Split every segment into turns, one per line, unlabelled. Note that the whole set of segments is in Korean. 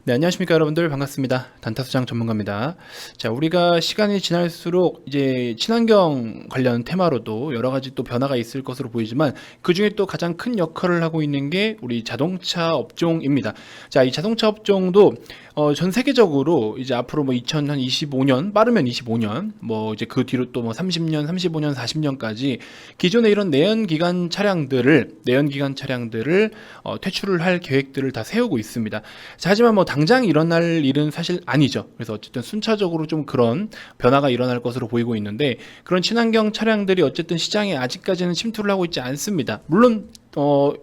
네, 안녕하십니까 여러분들, 반갑습니다. 단타수장 전문가입니다. 자, 우리가 시간이 지날수록 이제 친환경 관련 테마로도 여러 가지 또 변화가 있을 것으로 보이지만, 그 중에 또 가장 큰 역할을 하고 있는 게 우리 자동차 업종입니다. 자, 이 자동차 업종도 전 세계적으로 이제 앞으로 뭐 2025년, 빠르면 25년, 뭐 이제 그 뒤로 또 뭐 30년, 35년, 40년까지 기존의 이런 내연기관 차량들을 퇴출을 할 계획들을 다 세우고 있습니다. 자, 하지만 뭐 당장 일어날 일은 사실 아니죠. 그래서 어쨌든 순차적으로 좀 그런 변화가 일어날 것으로 보이고 있는데, 그런 친환경 차량들이 어쨌든 시장에 아직까지는 침투를 하고 있지 않습니다. 물론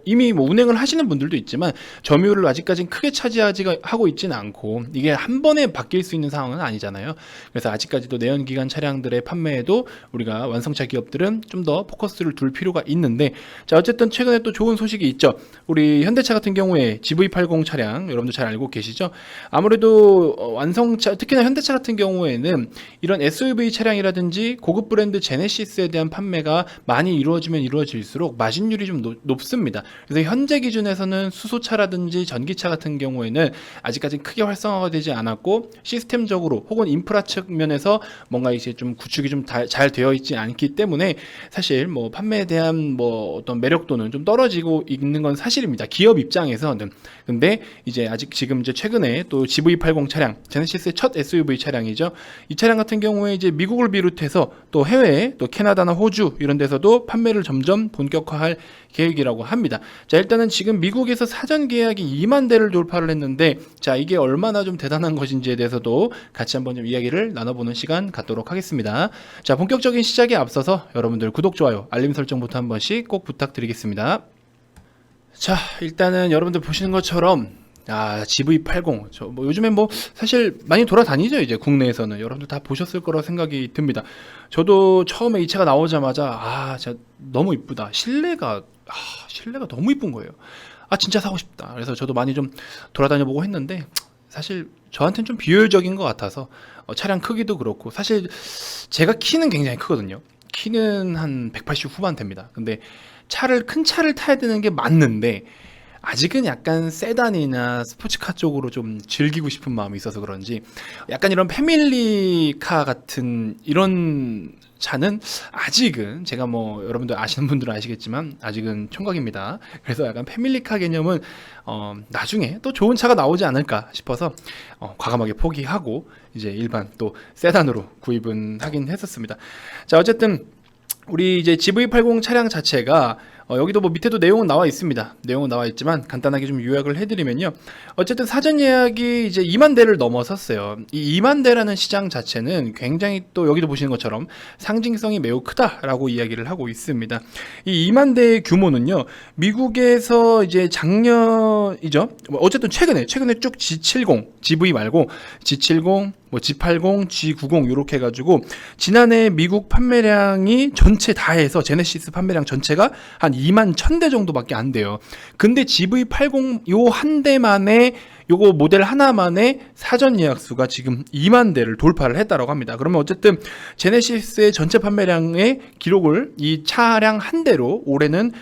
이미 뭐 운행을 하시는 분들도 있지만 점유율을 아직까지는 크게 차지하고 있지는 않고, 이게 한 번에 바뀔 수 있는 상황은 아니잖아요. 그래서 아직까지도 내연기관 차량들의 판매에도 우리가 완성차 기업들은 좀 더 포커스를 둘 필요가 있는데, 자, 어쨌든 최근에 또 좋은 소식이 있죠. 우리 현대차 같은 경우에 GV80 차량 여러분들 잘 알고 계시죠? 아무래도 완성차, 특히나 현대차 같은 경우에는 이런 SUV 차량이라든지 고급 브랜드 제네시스에 대한 판매가 많이 이루어지면 이루어질수록 마진율이 좀 높습니다. 그래서 현재 기준에서는 수소차라든지 전기차 같은 경우에는 아직까지 크게 활성화가 되지 않았고, 시스템적으로 혹은 인프라 측면에서 뭔가 이제 좀 구축이 좀 잘 되어 있지 않기 때문에 사실 뭐 판매에 대한 뭐 어떤 매력도는 좀 떨어지고 있는 건 사실입니다. 기업 입장에서는. 근데 이제 아직 지금 이제 최근에 또 GV80 차량, 제네시스의 첫 SUV 차량이죠. 이 차량 같은 경우에 이제 미국을 비롯해서 또 해외, 또 캐나다나 호주 이런 데서도 판매를 점점 본격화할 계획이라고 합니다. 자, 일단은 지금 미국에서 사전 계약이 2만 대를 돌파를 했는데, 자, 이게 얼마나 좀 대단한 것인지에 대해서도 같이 한번 좀 이야기를 나눠보는 시간 갖도록 하겠습니다. 자, 본격적인 시작에 앞서서 여러분들 구독, 좋아요, 알림 설정부터 한 번씩 꼭 부탁드리겠습니다. 자, 일단은 여러분들 보시는 것처럼 GV80 뭐 요즘에 뭐 사실 많이 돌아다니죠. 이제 국내에서는 여러분들 다 보셨을 거라고 생각이 듭니다. 저도 처음에 이 차가 나오자마자 진짜 너무 이쁘다. 실내가 너무 이쁜 거예요. 진짜 사고 싶다. 그래서 저도 많이 좀 돌아다녀 보고 했는데, 사실 저한테는 좀 비효율적인 것 같아서 차량 크기도 그렇고, 사실 제가 키는 굉장히 크거든요. 키는 한 180 후반 됩니다. 근데 큰 차를 타야 되는 게 맞는데, 아직은 약간 세단이나 스포츠카 쪽으로 좀 즐기고 싶은 마음이 있어서 그런지, 약간 이런 패밀리카 같은 이런 차는 아직은, 제가 뭐 여러분들 아시는 분들은 아시겠지만 아직은 총각입니다. 그래서 약간 패밀리카 개념은 나중에 또 좋은 차가 나오지 않을까 싶어서 과감하게 포기하고 이제 일반 또 세단으로 구입은 하긴 했었습니다. 자, 어쨌든 우리 이제 GV80 차량 자체가 여기도 뭐 밑에도 내용은 나와 있습니다. 내용은 나와 있지만 간단하게 좀 요약을 해드리면요. 어쨌든 사전 예약이 이제 2만 대를 넘어섰어요. 이 2만 대라는 시장 자체는 굉장히, 또 여기도 보시는 것처럼 상징성이 매우 크다라고 이야기를 하고 있습니다. 이 2만 대의 규모는요, 미국에서 이제 작년이죠. 어쨌든 최근에 쭉 G70, GV 말고 G70, 뭐 G80, G90 이렇게 해가지고 지난해 미국 판매량이 전체 다 해서 제네시스 판매량 전체가 한 2만 1000대 정도밖에 안 돼요. 근데 GV80 요 한 대만에, 요거 모델 하나만의 사전 예약 수가 지금 2만 대를 돌파를 했다라고 합니다. 그러면 어쨌든 제네시스의 전체 판매량의 기록을 이 차량 한 대로 올해는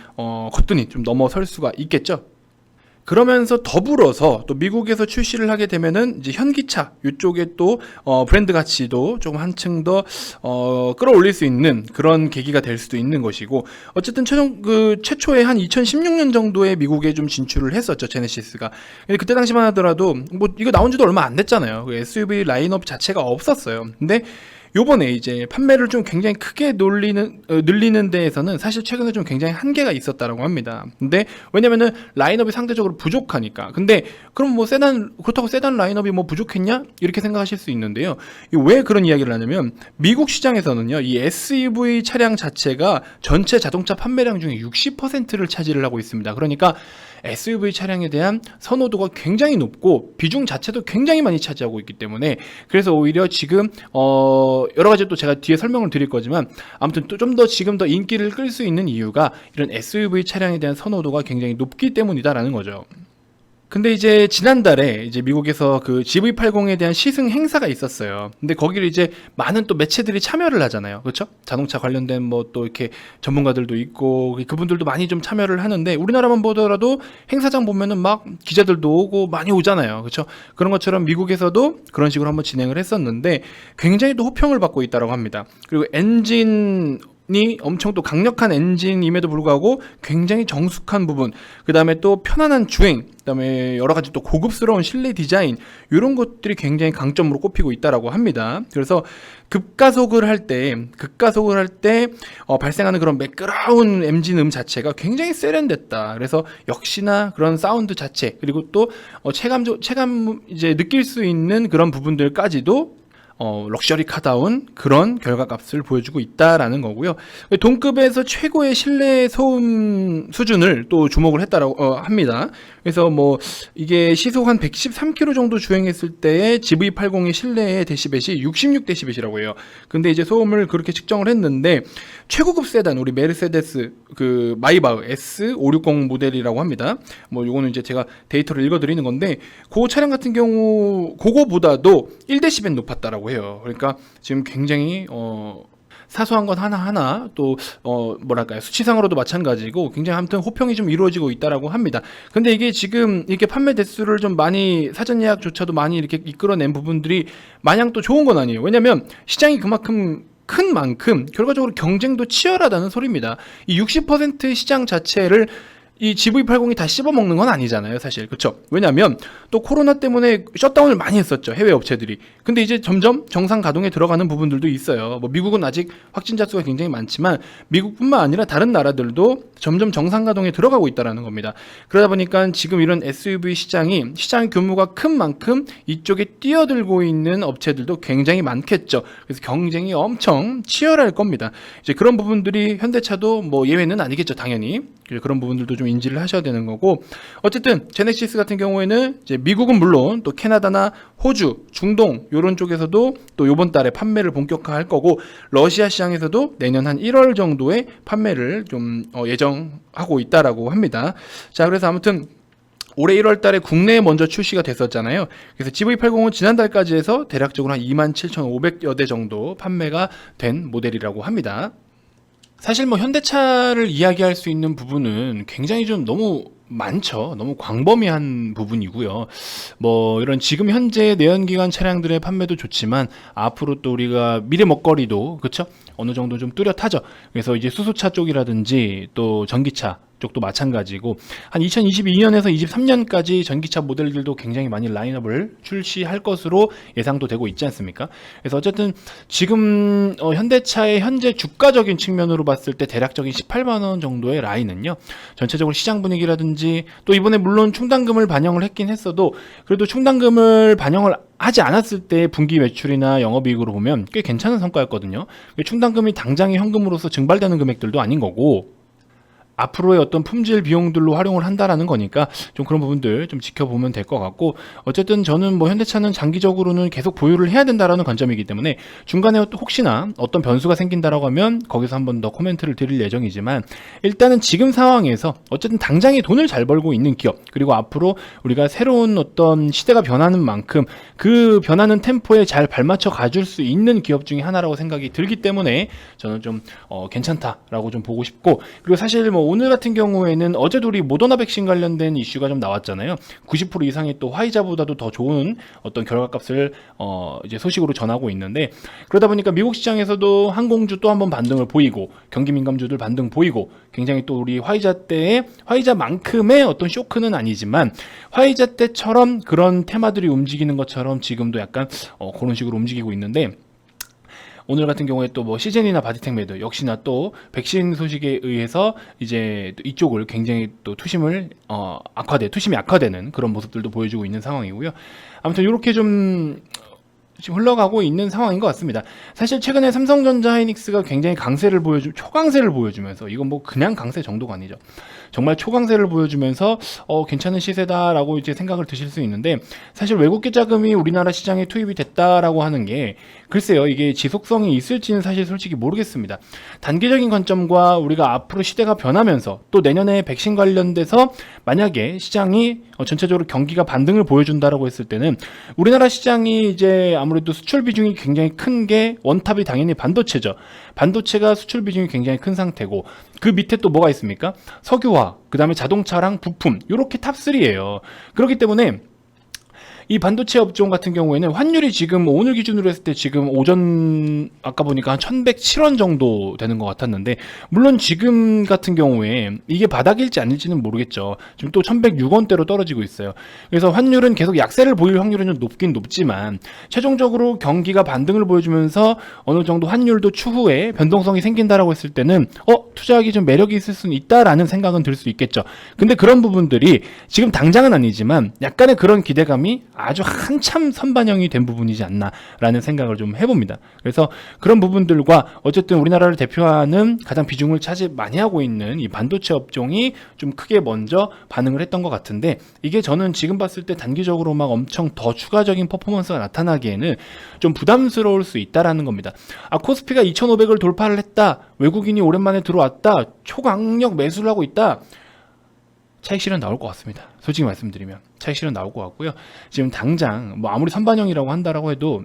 거뜬히 좀 넘어설 수가 있겠죠. 그러면서 더불어서 또 미국에서 출시를 하게 되면은 이제 현기차 이쪽에 또 브랜드 가치도 조금 한층 더 끌어올릴 수 있는 그런 계기가 될 수도 있는 것이고, 어쨌든 최초에 한 2016년 정도에 미국에 좀 진출을 했었죠, 제네시스가. 근데 그때 당시만 하더라도 뭐 이거 나온 지도 얼마 안 됐잖아요. 그 SUV 라인업 자체가 없었어요. 근데 요번에 이제 판매를 좀 굉장히 크게 늘리는 데에서는 사실 최근에 좀 굉장히 한계가 있었다라고 합니다. 근데 왜냐면은 라인업이 상대적으로 부족하니까. 근데 그럼 뭐 그렇다고 세단 라인업이 뭐 부족했냐? 이렇게 생각하실 수 있는데요. 왜 그런 이야기를 하냐면, 미국 시장에서는요, 이 SUV 차량 자체가 전체 자동차 판매량 중에 60%를 차지를 하고 있습니다. 그러니까 SUV 차량에 대한 선호도가 굉장히 높고 비중 자체도 굉장히 많이 차지하고 있기 때문에, 그래서 오히려 지금 여러 가지 또 제가 뒤에 설명을 드릴 거지만, 아무튼 또 좀 더 지금 더 인기를 끌 수 있는 이유가 이런 SUV 차량에 대한 선호도가 굉장히 높기 때문이다라는 거죠. 근데 이제 지난달에 이제 미국에서 그 GV80에 대한 시승 행사가 있었어요. 근데 거기를 이제 많은 또 매체들이 참여를 하잖아요. 그렇죠? 자동차 관련된 뭐 또 이렇게 전문가들도 있고 그분들도 많이 좀 참여를 하는데 우리나라만 보더라도 행사장 보면은 막 기자들도 오고 많이 오잖아요. 그렇죠? 그런 것처럼 미국에서도 그런 식으로 한번 진행을 했었는데 굉장히 또 호평을 받고 있다고 합니다. 그리고 엔진 이 엄청 또 강력한 엔진임에도 불구하고 굉장히 정숙한 부분, 그 다음에 또 편안한 주행, 그 다음에 여러 가지 또 고급스러운 실내 디자인, 이런 것들이 굉장히 강점으로 꼽히고 있다라고 합니다. 그래서 급가속을 할 때 발생하는 그런 매끄러운 엔진 자체가 굉장히 세련됐다. 그래서 역시나 그런 사운드 자체, 그리고 또 체감 이제 느낄 수 있는 그런 부분들까지도 럭셔리카다운 그런 결과값을 보여주고 있다라는 거고요. 동급에서 최고의 실내 소음 수준을 또 주목을 했다라고 합니다. 그래서 뭐 이게 시속 한 113km 정도 주행했을 때의 GV80의 실내의 데시벨이 66데시벨이라고 해요. 근데 이제 소음을 그렇게 측정을 했는데 최고급 세단 우리 메르세데스 그 마이바흐 S560 모델이라고 합니다. 뭐 요거는 이제 제가 데이터를 읽어드리는 건데 그 차량 같은 경우 그거보다도 1데시벨 높았다라고 해요. 그러니까 지금 굉장히 사소한 것 하나하나 또 뭐랄까요, 수치상으로도 마찬가지고 굉장히 아무튼 호평이 좀 이루어지고 있다라고 합니다. 근데 이게 지금 이렇게 판매 대수를 좀 많이 사전 예약조차도 많이 이렇게 이끌어낸 부분들이 마냥 또 좋은 건 아니에요. 왜냐면 시장이 그만큼 큰 만큼 결과적으로 경쟁도 치열하다는 소리입니다. 이 60%의 시장 자체를 이 GV80이 다 씹어먹는 건 아니잖아요, 사실. 그렇죠? 왜냐면 또 코로나 때문에 셧다운을 많이 했었죠, 해외 업체들이. 근데 이제 점점 정상 가동에 들어가는 부분들도 있어요. 뭐 미국은 아직 확진자 수가 굉장히 많지만 미국뿐만 아니라 다른 나라들도 점점 정상 가동에 들어가고 있다라는 겁니다. 그러다 보니까 지금 이런 SUV 시장 규모가 큰 만큼 이쪽에 뛰어들고 있는 업체들도 굉장히 많겠죠. 그래서 경쟁이 엄청 치열할 겁니다. 이제 그런 부분들이 현대차도 뭐 예외는 아니겠죠, 당연히. 그런 부분들도 좀 인지를 하셔야 되는 거고, 어쨌든 제네시스 같은 경우에는 이제 미국은 물론 또 캐나다나 호주, 중동 이런 쪽에서도 또 이번 달에 판매를 본격화할 거고, 러시아 시장에서도 내년 한 1월 정도에 판매를 좀 예정하고 있다라고 합니다. 자, 그래서 아무튼 올해 1월 달에 국내에 먼저 출시가 됐었잖아요. 그래서 GV80은 지난달까지 해서 대략적으로 한 27,500여 대 정도 판매가 된 모델이라고 합니다. 사실 뭐 현대차를 이야기할 수 있는 부분은 굉장히 좀 너무 많죠. 너무 광범위한 부분이고요. 뭐 이런 지금 현재 내연기관 차량들의 판매도 좋지만 앞으로 또 우리가 미래 먹거리도 그렇죠? 어느 정도 좀 뚜렷하죠. 그래서 이제 수소차 쪽이라든지 또 전기차 쪽도 마찬가지고 한 2022년에서 23년까지 전기차 모델들도 굉장히 많이 라인업을 출시할 것으로 예상도 되고 있지 않습니까? 그래서 어쨌든 지금 현대차의 현재 주가적인 측면으로 봤을 때 대략적인 18만 원 정도의 라인은요. 전체적으로 시장 분위기라든지 또 이번에 물론 충당금을 반영을 했긴 했어도 그래도 충당금을 반영을 하지 않았을 때 분기 매출이나 영업이익으로 보면 꽤 괜찮은 성과였거든요. 충당금이 당장의 현금으로서 증발되는 금액들도 아닌 거고 앞으로의 어떤 품질 비용들로 활용을 한다라는 거니까 좀 그런 부분들 좀 지켜보면 될 것 같고, 어쨌든 저는 뭐 현대차는 장기적으로는 계속 보유를 해야 된다라는 관점이기 때문에 중간에 혹시나 어떤 변수가 생긴다라고 하면 거기서 한 번 더 코멘트를 드릴 예정이지만, 일단은 지금 상황에서 어쨌든 당장에 돈을 잘 벌고 있는 기업, 그리고 앞으로 우리가 새로운 어떤 시대가 변하는 만큼 그 변하는 템포에 잘 발맞춰 가줄 수 있는 기업 중에 하나라고 생각이 들기 때문에 저는 좀 괜찮다라고 좀 보고 싶고, 그리고 사실 뭐 오늘 같은 경우에는 어제도 우리 모더나 백신 관련된 이슈가 좀 나왔잖아요. 90% 이상이 또 화이자보다도 더 좋은 어떤 결과값을 이제 소식으로 전하고 있는데, 그러다 보니까 미국 시장에서도 항공주 또 한번 반등을 보이고 경기 민감주들 반등 보이고, 굉장히 또 우리 화이자만큼의 어떤 쇼크는 아니지만 화이자 때처럼 그런 테마들이 움직이는 것처럼 지금도 약간 그런 식으로 움직이고 있는데, 오늘 같은 경우에 또 뭐 시젠이나 바디텍 매드 역시나 또 백신 소식에 의해서 이제 이쪽을 굉장히 또 투심이 악화되는 그런 모습들도 보여주고 있는 상황이고요. 아무튼 이렇게 좀 지금 흘러가고 있는 상황인 것 같습니다. 사실 최근에 삼성전자 하이닉스가 굉장히 초강세를 보여주면서, 이건 뭐 그냥 강세 정도가 아니죠. 정말 초강세를 보여주면서 괜찮은 시세다라고 이제 생각을 드실 수 있는데, 사실 외국계 자금이 우리나라 시장에 투입이 됐다라고 하는 게 글쎄요, 이게 지속성이 있을지는 사실 솔직히 모르겠습니다. 단기적인 관점과 우리가 앞으로 시대가 변하면서 또 내년에 백신 관련돼서 만약에 시장이 전체적으로 경기가 반등을 보여준다라고 했을 때는 우리나라 시장이 이제 아무래도 수출 비중이 굉장히 큰 게 원탑이 당연히 반도체죠. 반도체가 수출 비중이 굉장히 큰 상태고, 그 밑에 또 뭐가 있습니까? 석유화, 그 다음에 자동차랑 부품, 이렇게 탑3예요. 그렇기 때문에 이 반도체 업종 같은 경우에는 환율이 지금 오늘 기준으로 했을 때 지금 오전 아까 보니까 한 1107원 정도 되는 것 같았는데, 물론 지금 같은 경우에 이게 바닥일지 아닐지는 모르겠죠. 지금 또 1106원대로 떨어지고 있어요. 그래서 환율은 계속 약세를 보일 확률은 좀 높긴 높지만, 최종적으로 경기가 반등을 보여주면서 어느 정도 환율도 추후에 변동성이 생긴다라고 했을 때는 투자하기 좀 매력이 있을 수는 있다라는 생각은 들 수 있겠죠. 근데 그런 부분들이 지금 당장은 아니지만 약간의 그런 기대감이 아주 한참 선반영이 된 부분이지 않나라는 생각을 좀 해봅니다. 그래서 그런 부분들과 어쨌든 우리나라를 대표하는 가장 비중을 차지 많이 하고 있는 이 반도체 업종이 좀 크게 먼저 반응을 했던 것 같은데, 이게 저는 지금 봤을 때 단기적으로 막 엄청 더 추가적인 퍼포먼스가 나타나기에는 좀 부담스러울 수 있다라는 겁니다. 코스피가 2,500을 돌파를 했다, 외국인이 오랜만에 들어왔다, 초강력 매수를 하고 있다, 차익 실현 나올 것 같습니다. 솔직히 말씀드리면 차익 실현 나올 것 같고요. 지금 당장 뭐 아무리 선반영이라고 한다라고 해도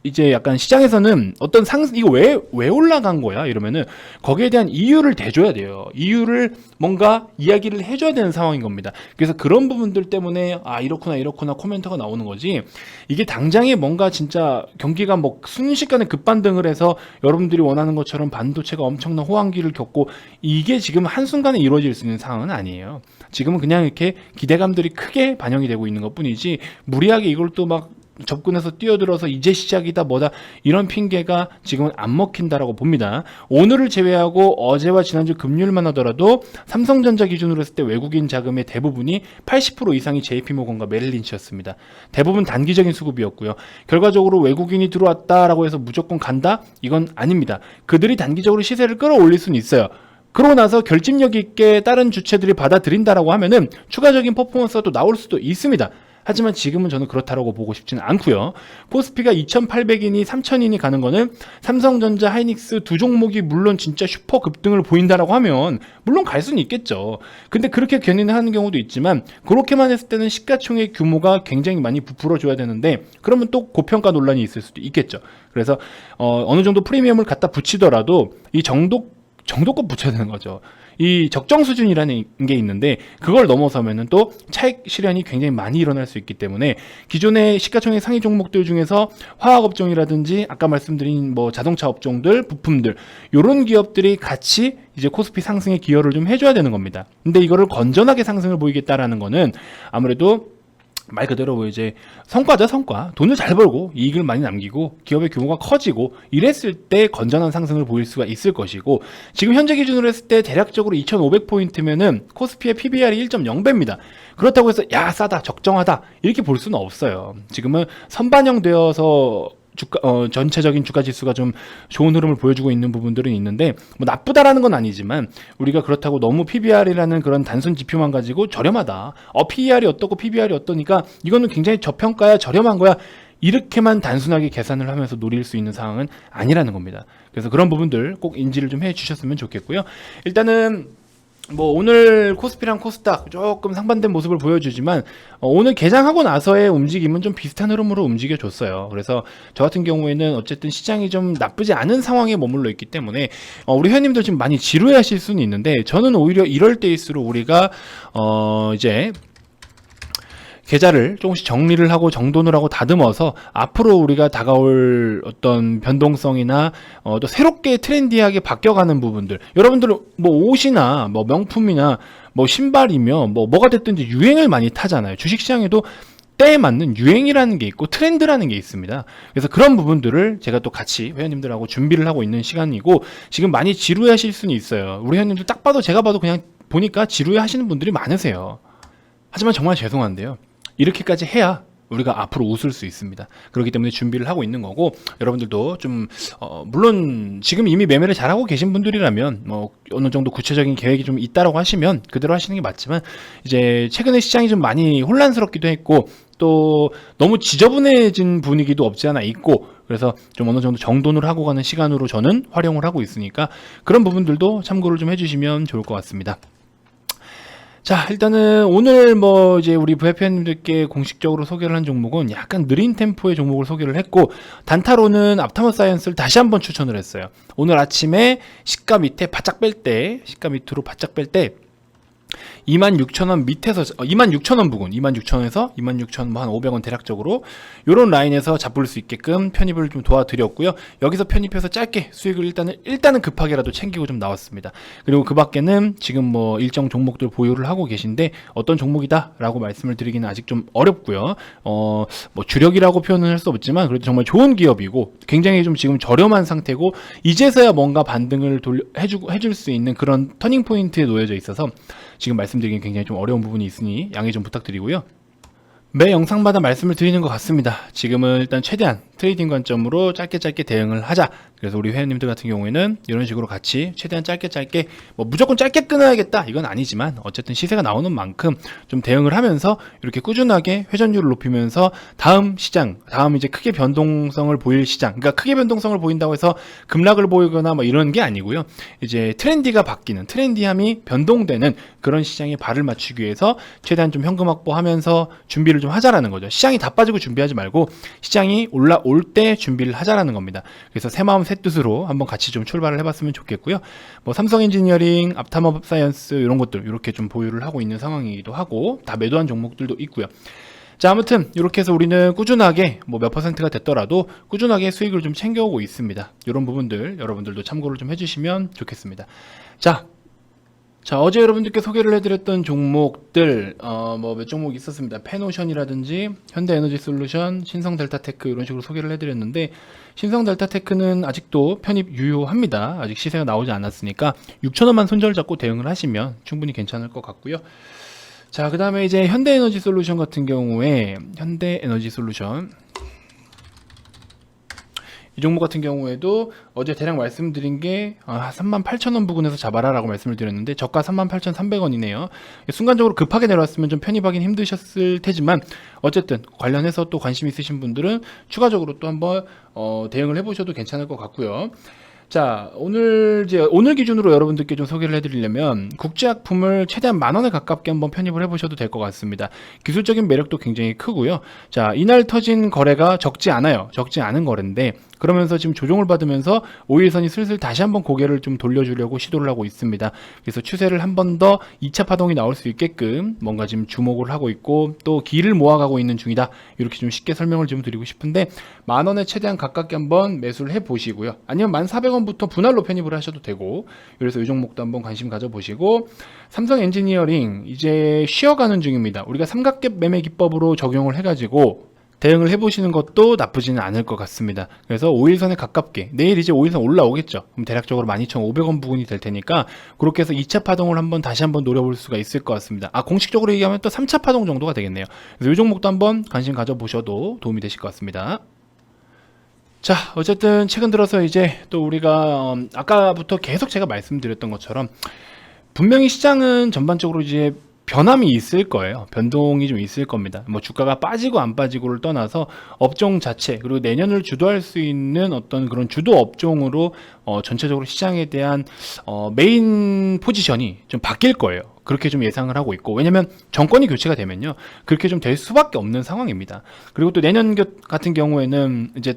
이제 약간 시장에서는 어떤 이거 왜 올라간 거야 이러면은 거기에 대한 이유를 대줘야 돼요. 이유를 뭔가 이야기를 해줘야 되는 상황인 겁니다. 그래서 그런 부분들 때문에 이렇구나 코멘트가 나오는 거지, 이게 당장에 뭔가 진짜 경기가 뭐 순식간에 급반등을 해서 여러분들이 원하는 것처럼 반도체가 엄청난 호황기를 겪고 이게 지금 한순간에 이루어질 수 있는 상황은 아니에요. 지금은 그냥 이렇게 기대감들이 크게 반영이 되고 있는 것 뿐이지, 무리하게 이걸 또 막 접근해서 뛰어들어서 이제 시작이다 뭐다 이런 핑계가 지금은 안 먹힌다라고 봅니다. 오늘을 제외하고 어제와 지난주 금요일만 하더라도 삼성전자 기준으로 했을 때 외국인 자금의 대부분이 80% 이상이 JP모건과 메릴린치였습니다. 대부분 단기적인 수급이었고요. 결과적으로 외국인이 들어왔다라고 해서 무조건 간다? 이건 아닙니다. 그들이 단기적으로 시세를 끌어올릴 수는 있어요. 그러고 나서 결집력 있게 다른 주체들이 받아들인다라고 하면은 추가적인 퍼포먼스가 또 나올 수도 있습니다. 하지만 지금은 저는 그렇다라고 보고 싶지는 않고요. 코스피가 2,800인이 3,000인이 가는 거는 삼성전자, 하이닉스 두 종목이 물론 진짜 슈퍼 급등을 보인다라고 하면 물론 갈 수는 있겠죠. 근데 그렇게 견인을 하는 경우도 있지만, 그렇게만 했을 때는 시가총액 규모가 굉장히 많이 부풀어줘야 되는데 그러면 또 고평가 논란이 있을 수도 있겠죠. 그래서 어느 정도 프리미엄을 갖다 붙이더라도 이 정도껏 붙여야 되는 거죠. 이 적정 수준이라는 게 있는데 그걸 넘어서면은 또 차익 실현이 굉장히 많이 일어날 수 있기 때문에, 기존의 시가총액 상위 종목들 중에서 화학 업종이라든지 아까 말씀드린 뭐 자동차 업종들, 부품들, 요런 기업들이 같이 이제 코스피 상승에 기여를 좀 해줘야 되는 겁니다. 근데 이거를 건전하게 상승을 보이겠다라는 거는 아무래도 말 그대로 이제 성과죠, 성과. 돈을 잘 벌고 이익을 많이 남기고 기업의 규모가 커지고 이랬을 때 건전한 상승을 보일 수가 있을 것이고, 지금 현재 기준으로 했을 때 대략적으로 2,500포인트면은 코스피의 PBR이 1.0배입니다. 그렇다고 해서 싸다, 적정하다 이렇게 볼 수는 없어요. 지금은 선반영되어서 전체적인 주가 지수가 좀 좋은 흐름을 보여주고 있는 부분들은 있는데, 뭐 나쁘다라는 건 아니지만 우리가 그렇다고 너무 PBR이라는 그런 단순 지표만 가지고 저렴하다, PER이 어떻고 PBR이 어떠니까 이거는 굉장히 저평가야, 저렴한 거야, 이렇게만 단순하게 계산을 하면서 노릴 수 있는 상황은 아니라는 겁니다. 그래서 그런 부분들 꼭 인지를 좀 해주셨으면 좋겠고요. 일단은 뭐 오늘 코스피랑 코스닥 조금 상반된 모습을 보여주지만 오늘 개장하고 나서의 움직임은 좀 비슷한 흐름으로 움직여줬어요. 그래서 저 같은 경우에는 어쨌든 시장이 좀 나쁘지 않은 상황에 머물러 있기 때문에 우리 회원님들 지금 많이 지루해하실 수는 있는데, 저는 오히려 이럴 때일수록 우리가 이제 계좌를 조금씩 정리를 하고 정돈을 하고 다듬어서 앞으로 우리가 다가올 어떤 변동성이나 또 새롭게 트렌디하게 바뀌어가는 부분들, 여러분들 뭐 옷이나 뭐 명품이나 뭐 신발이며 뭐가 됐든지 유행을 많이 타잖아요. 주식시장에도 때에 맞는 유행이라는 게 있고 트렌드라는 게 있습니다. 그래서 그런 부분들을 제가 또 같이 회원님들하고 준비를 하고 있는 시간이고, 지금 많이 지루해 하실 수는 있어요. 우리 회원님들 딱 봐도, 제가 봐도 그냥 보니까 지루해 하시는 분들이 많으세요. 하지만 정말 죄송한데요, 이렇게까지 해야 우리가 앞으로 웃을 수 있습니다. 그렇기 때문에 준비를 하고 있는 거고, 여러분들도 좀 물론 지금 이미 매매를 잘하고 계신 분들이라면 뭐 어느 정도 구체적인 계획이 좀 있다라고 하시면 그대로 하시는 게 맞지만, 이제 최근에 시장이 좀 많이 혼란스럽기도 했고 또 너무 지저분해진 분위기도 없지 않아 있고, 그래서 좀 어느 정도 정돈을 하고 가는 시간으로 저는 활용을 하고 있으니까 그런 부분들도 참고를 좀 해주시면 좋을 것 같습니다. 자, 일단은 오늘 뭐 이제 우리 VIP님들께 공식적으로 소개를 한 종목은 약간 느린 템포의 종목을 소개를 했고, 단타로는 앞타머 사이언스를 다시 한번 추천을 했어요. 오늘 아침에 시가 밑에 바짝 뺄 때, 시가 밑으로 바짝 뺄 때 26,000원 밑에서 26,000원 부근, 26,000원에서 26,000원 뭐 한 500원 대략적으로 요런 라인에서 잡을 수 있게끔 편입을 좀 도와드렸고요. 여기서 편입해서 짧게 수익을 일단은 급하게라도 챙기고 좀 나왔습니다. 그리고 그 밖에는 지금 뭐 일정 종목들 보유를 하고 계신데 어떤 종목이다라고 말씀을 드리기는 아직 좀 어렵고요. 뭐 주력이라고 표현은 할 수 없지만 그래도 정말 좋은 기업이고 굉장히 좀 지금 저렴한 상태고 이제서야 뭔가 반등을 해줄 수 있는 그런 터닝 포인트에 놓여져 있어서 지금 말씀드리긴 굉장히 좀 어려운 부분이 있으니 양해 좀 부탁드리고요. 매 영상마다 말씀을 드리는 것 같습니다. 지금은 일단 최대한 트레이딩 관점으로 짧게 대응을 하자. 그래서 우리 회원님들 같은 경우에는 이런 식으로 같이 최대한 짧게 뭐 무조건 짧게 끊어야겠다 이건 아니지만 어쨌든 시세가 나오는 만큼 좀 대응을 하면서 이렇게 꾸준하게 회전율을 높이면서 다음 이제 크게 변동성을 보일 시장, 그러니까 크게 변동성을 보인다고 해서 급락을 보이거나 뭐 이런 게 아니고요. 이제 트렌디가 바뀌는, 트렌디함이 변동되는 그런 시장에 발을 맞추기 위해서 최대한 좀 현금 확보하면서 준비를 좀 하자라는 거죠. 시장이 다 빠지고 준비하지 말고 시장이 올라올 때 준비를 하자라는 겁니다. 그래서 새 마음 새 뜻으로 한번 같이 좀 출발을 해봤으면 좋겠고요. 뭐 삼성 엔지니어링, 앞타머 사이언스 이런 것들 이렇게 좀 보유를 하고 있는 상황이기도 하고 다 매도한 종목들도 있고요. 자, 아무튼 이렇게 해서 우리는 꾸준하게 뭐 몇 퍼센트가 됐더라도 꾸준하게 수익을 좀 챙겨오고 있습니다. 이런 부분들 여러분들도 참고를 좀 해주시면 좋겠습니다. 자, 어제 여러분들께 소개를 해드렸던 종목들 뭐 몇 종목 있었습니다. 페노션이라든지 현대에너지솔루션, 신성델타테크 이런 식으로 소개를 해드렸는데, 신성델타테크는 아직도 편입 유효합니다. 아직 시세가 나오지 않았으니까 6,000원만 손절 잡고 대응을 하시면 충분히 괜찮을 것 같고요. 자, 그 다음에 이제 현대에너지솔루션 같은 경우에 현대에너지솔루션 이 종목 같은 경우에도 어제 대략 말씀드린 게 38,000원 부근에서 잡아라 라고 말씀을 드렸는데 저가 38,300원이네요. 순간적으로 급하게 내려왔으면 좀 편입하기는 힘드셨을 테지만 어쨌든 관련해서 또 관심 있으신 분들은 추가적으로 또 한번 대응을 해보셔도 괜찮을 것 같고요. 자, 오늘 기준으로 여러분들께 좀 소개를 해드리려면 국제약품을 최대한 10,000원에 가깝게 한번 편입을 해보셔도 될 것 같습니다. 기술적인 매력도 굉장히 크고요. 자, 이날 터진 거래가 적지 않은 거래인데 그러면서 지금 조정을 받으면서 5일선이 슬슬 다시 한번 고개를 좀 돌려주려고 시도를 하고 있습니다. 그래서 추세를 한 번 더 2차 파동이 나올 수 있게끔 뭔가 지금 주목을 하고 있고 또 기를 모아가고 있는 중이다. 이렇게 좀 쉽게 설명을 좀 드리고 싶은데 10,000원에 최대한 가깝게 한번 매수를 해보시고요. 아니면 1,400원부터 분할로 편입을 하셔도 되고, 그래서 이 종목도 한번 관심 가져보시고, 삼성 엔지니어링 이제 쉬어가는 중입니다. 우리가 삼각갭 매매 기법으로 적용을 해가지고 대응을 해보시는 것도 나쁘지는 않을 것 같습니다. 그래서 5일선에 가깝게 내일 이제 5일선 올라오겠죠. 그럼 대략적으로 12,500원 부근이 될 테니까 그렇게 해서 2차 파동을 다시 한번 노려볼 수가 있을 것 같습니다. 공식적으로 얘기하면 또 3차 파동 정도가 되겠네요. 그래서 이 종목도 한번 관심 가져보셔도 도움이 되실 것 같습니다. 자, 어쨌든 최근 들어서 이제 또 우리가 아까부터 계속 제가 말씀드렸던 것처럼 분명히 시장은 전반적으로 이제 변함이 있을 거예요. 변동이 좀 있을 겁니다. 뭐 주가가 빠지고 안 빠지고를 떠나서 업종 자체 그리고 내년을 주도할 수 있는 어떤 그런 주도 업종으로 전체적으로 시장에 대한 메인 포지션이 좀 바뀔 거예요. 그렇게 좀 예상을 하고 있고, 왜냐면 정권이 교체가 되면요 그렇게 좀 될 수밖에 없는 상황입니다. 그리고 또 내년 같은 경우에는 이제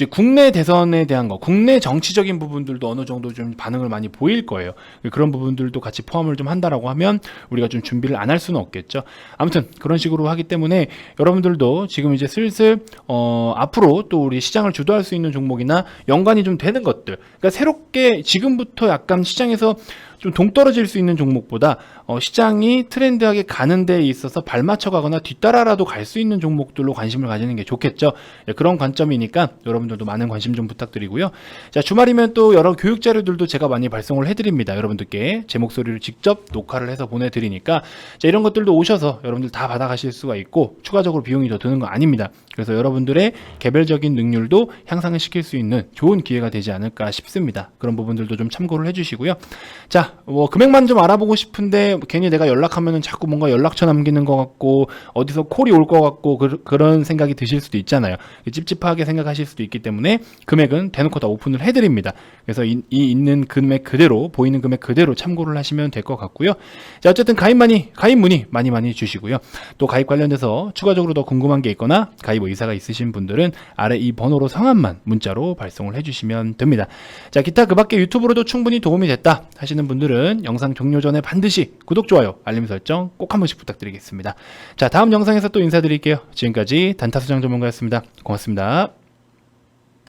국내 대선에 대한 국내 정치적인 부분들도 어느 정도 좀 반응을 많이 보일 거예요. 그런 부분들도 같이 포함을 좀 한다라고 하면 우리가 좀 준비를 안 할 수는 없겠죠. 아무튼 그런 식으로 하기 때문에 여러분들도 지금 이제 슬슬 앞으로 또 우리 시장을 주도할 수 있는 종목이나 연관이 좀 되는 것들, 그러니까 새롭게 지금부터 약간 시장에서 좀 동떨어질 수 있는 종목보다 시장이 트렌드하게 가는 데 있어서 발맞춰 가거나 뒤따라라도 갈 수 있는 종목들로 관심을 가지는 게 좋겠죠. 그런 관점이니까 여러분들도 많은 관심 좀 부탁드리고요. 자, 주말이면 또 여러 교육 자료들도 제가 많이 발송을 해드립니다. 여러분들께 제 목소리를 직접 녹화를 해서 보내드리니까 자, 이런 것들도 오셔서 여러분들 다 받아가실 수가 있고 추가적으로 비용이 더 드는 거 아닙니다. 그래서 여러분들의 개별적인 능률도 향상을 시킬 수 있는 좋은 기회가 되지 않을까 싶습니다. 그런 부분들도 좀 참고를 해주시고요. 자, 금액만 좀 알아보고 싶은데 괜히 내가 연락하면은 자꾸 뭔가 연락처 남기는 것 같고 어디서 콜이 올 것 같고 그런 생각이 드실 수도 있잖아요. 찝찝하게 생각하실 수도 있기 때문에 금액은 대놓고 다 오픈을 해드립니다. 그래서 이 있는 금액 그대로 보이는 금액 그대로 참고를 하시면 될 것 같고요. 자, 어쨌든 가입 문의 많이 주시고요. 또 가입 관련돼서 추가적으로 더 궁금한 게 있거나 가입 의사가 있으신 분들은 아래 이 번호로 성함만 문자로 발송을 해주시면 됩니다. 자, 기타 그 밖에 유튜브로도 충분히 도움이 됐다 하시는 분들은 영상 종료 전에 반드시 구독, 좋아요, 알림 설정 꼭 한 번씩 부탁드리겠습니다. 자, 다음 영상에서 또 인사드릴게요. 지금까지 단타수장 전문가였습니다. 고맙습니다.